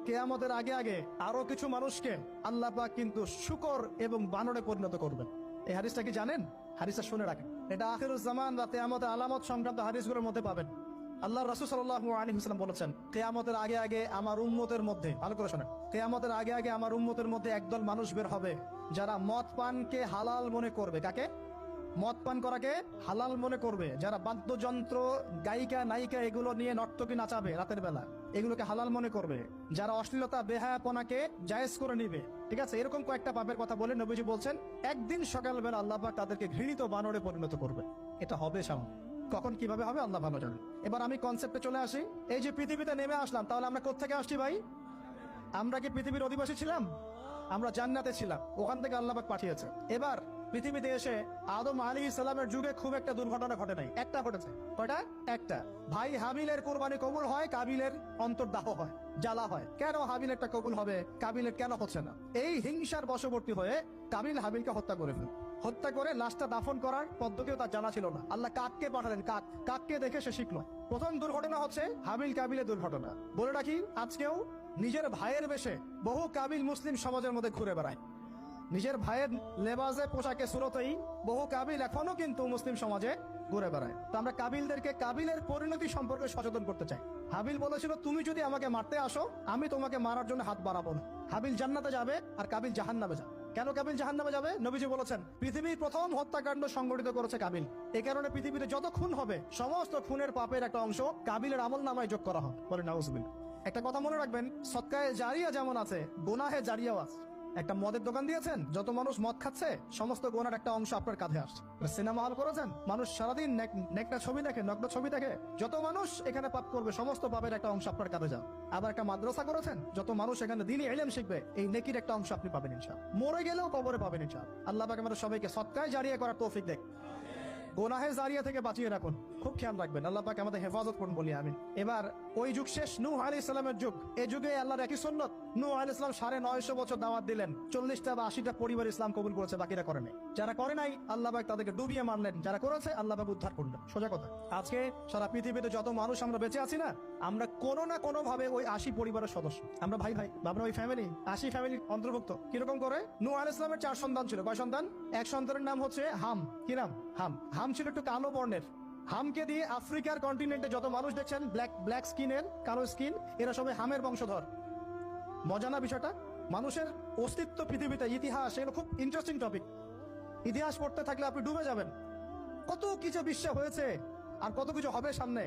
কিয়ামতের আগে আগে আরো কিছু মানুষকে আল্লাহ পাক কিন্তু শূকর এবং বানরে পরিণত করবেন। এই হাদিসটা কি জানেন? হাদিসটা শুনে রাখেন, এটা আখিরুজ জামান বা কিয়ামতের আলামত সংক্রান্ত হাদিসগুলোর মধ্যে পাবেন। আল্লাহ রাসূল সাল্লাল্লাহু আলাইহি ওয়াসাল্লাম বলেছেন, কিয়ামতের আগে আগে আমার উম্মতের মধ্যে, ভালো করে শোনেন, কিয়ামতের আগে আগে আমার উম্মতের মধ্যে একদল মানুষ বের হবে যারা মদ পানকে হালাল মনে করবে। কাকে? মদ পান করাকে হালাল মনে করবে। যারা বাদ্যযন্ত্র, গায়িকা, নায়িকা এগুলো নিয়ে নর্তকী নাচাবে রাতের বেলা, এগুলোকে হালাল মনে করবে। যারা অশ্লীলতা, বেহায়াপনাকে জায়েজ করে নিবে, ঠিক আছে, এরকম কয়েকটা পাপের কথা বলে নবীজি বলছেন একদিন সকালবেলা আল্লাহ পাক তাদেরকে ঘৃণিত বানরে পরিণত করবে। এটা হবে সামনে, কখন কিভাবে হবে আল্লাহ ভালো জানেন। এবার আমি কনসেপ্টে চলে আসি। এই যে পৃথিবীতে নেমে আসলাম, তাহলে আমরা কোত্থেকে আসছি ভাই? আমরা কি পৃথিবীর অধিবাসী ছিলাম? আমরা জান্নাতে ছিলাম, ওখান থেকে আল্লাহ পাক পাঠিয়েছে। এবার পৃথিবীতে এসে আদম আলাইহিস সালামের যুগে খুব একটা দুর্ঘটনা ঘটে নাই, একটা ঘটেছে। কয়টা? একটা। ভাই হাবিলের কোরবানি কবুল হয়, কাবিলের অন্তর্দাহ হয়, জ্বালা হয়। কেন হাবিলেরটা কবুল হবে, কাবিলের কেন হচ্ছে না? এই হিংসার বশবর্তী হয়ে কাবিল হাবিলকে হত্যা করে ফেলে। হত্যা করে লাশটা দাফন করার পদ্ধতিও তার জানা ছিল না। আল্লাহ কাককে পাঠালেন, কাককে দেখে সে শিখলো। প্রথম দুর্ঘটনা হচ্ছে হাবিল কাবিলের দুর্ঘটনা। বলে রাখি, আজকেও নিজের ভাইয়ের বেশে বহু কাবিল মুসলিম সমাজের মধ্যে ঘুরে বেড়ায়। নিজের ভাইয়ের লেবাসে, পোশাকে, সুরতেই বহু কাবিল এখনো কিন্তু মুসলিম সমাজে ঘুরে বেড়ায়। তো আমরা কাবিলদেরকে কাবিলের পরিণতি সম্পর্কে সচেতন করতে চাই। হাবিল বলেছিল, তুমি যদি আমাকে মারতে আসো, আমি তোমাকে মারার জন্য হাত বাড়াবো না। হাবিল জান্নাতে যাবে আর কাবিল জাহান্নামে যাবে। কেন কাবিল জাহান্নামে যাবে? নবীজি বলেছেন, পৃথিবীর প্রথম হত্যাকাণ্ড সংগঠিত করেছে কাবিল। এই কারণে পৃথিবীতে যত খুন হবে, সমস্ত খুনের পাপের একটা অংশ কাবিলের আমলনামায় যোগ করা হবে। বলে নাউজুবিল্লাহ। একটা কথা মনে রাখবেন, সদকায়ে জারিয়া যেমন আছে, গুনাহে জারিয়াও আছে। একটা মদের দোকান দিয়েছেন, যত মানুষ মদ খাচ্ছে, সমস্ত গোনার একটা অংশ আপনার কাঁধে আসছে। সিনেমা হল করেছেন, মানুষ সারাদিন নেকটা ছবি দেখে, নগ্ন ছবি দেখে, যত মানুষ এখানে পাপ করবে, সমস্ত পাপের একটা অংশ আপনার কাঁধে যাবে। আবার একটা মাদ্রাসা করেছেন, যত মানুষ এখানে দ্বীনি ইলম শিখবে, এই নেকির একটা অংশ আপনি পাবেন ইনশাআল্লাহ। মরে গেলেও কবরে পাবেন ইনশাআল্লাহ। আল্লাহ পাক আমাদের সবাইকে সদকায়ে জারিয়া করার তৌফিক দেখ, গোনাহে জারিয়া থেকে বাঁচিয়ে রাখুন। খুব খেয়াল রাখবেন, আল্লাহ পাক আমাদের হেফাজত করুন বলি আমিন। এবার ওই যুগ শেষ, নূহ আলাইহিস সালামের যুগ। এই যুগে আল্লাহর একই সুন্নত। নূহ আলাইহিস সালাম 950 বছর দাওয়াত দিলেন, 40টা বা 80টা পরিবার ইসলাম কবুল করেছে, বাকিরা করে নাই। যারা করে নাই আল্লাহ পাক তাদেরকে ডুবিয়ে মারলেন, যারা করেছে আল্লাহ পাক উদ্ধার করলেন। সোজা কথা। আজকে সারা পৃথিবীতে যত মানুষ আমরা বেঁচে আছি না, আমরা কোনো না কোনো ভাবে ওই 80 পরিবারের সদস্য। আমরা ভাই ভাই, আমরা ওই ফ্যামিলি, 80 ফ্যামিলির অন্তর্ভুক্ত। কিরকম করে? নূহ আলাইহিস সালামের 4 সন্তান ছিল। কয় সন্তান? এক সন্তানের নাম হচ্ছে হাম। কি নাম? হাম। হাম ছিল একটু কালো বর্ণের। হামকে দিয়ে আফ্রিকার কন্টিনেন্টে যত মানুষ দেখছেন ব্ল্যাক স্কিনের, কালো স্কিন, এরা সবাই হামের বংশধর। মজা না বিষয়টা? মানুষের অস্তিত্ব পৃথিবীতে, ইতিহাস, এগুলো খুব ইন্টারেস্টিং টপিক। ইতিহাস পড়তে থাকলে আপনি ডুবে যাবেন। কত কিছু বিশ্বে হয়েছে আর কত কিছু হবে সামনে।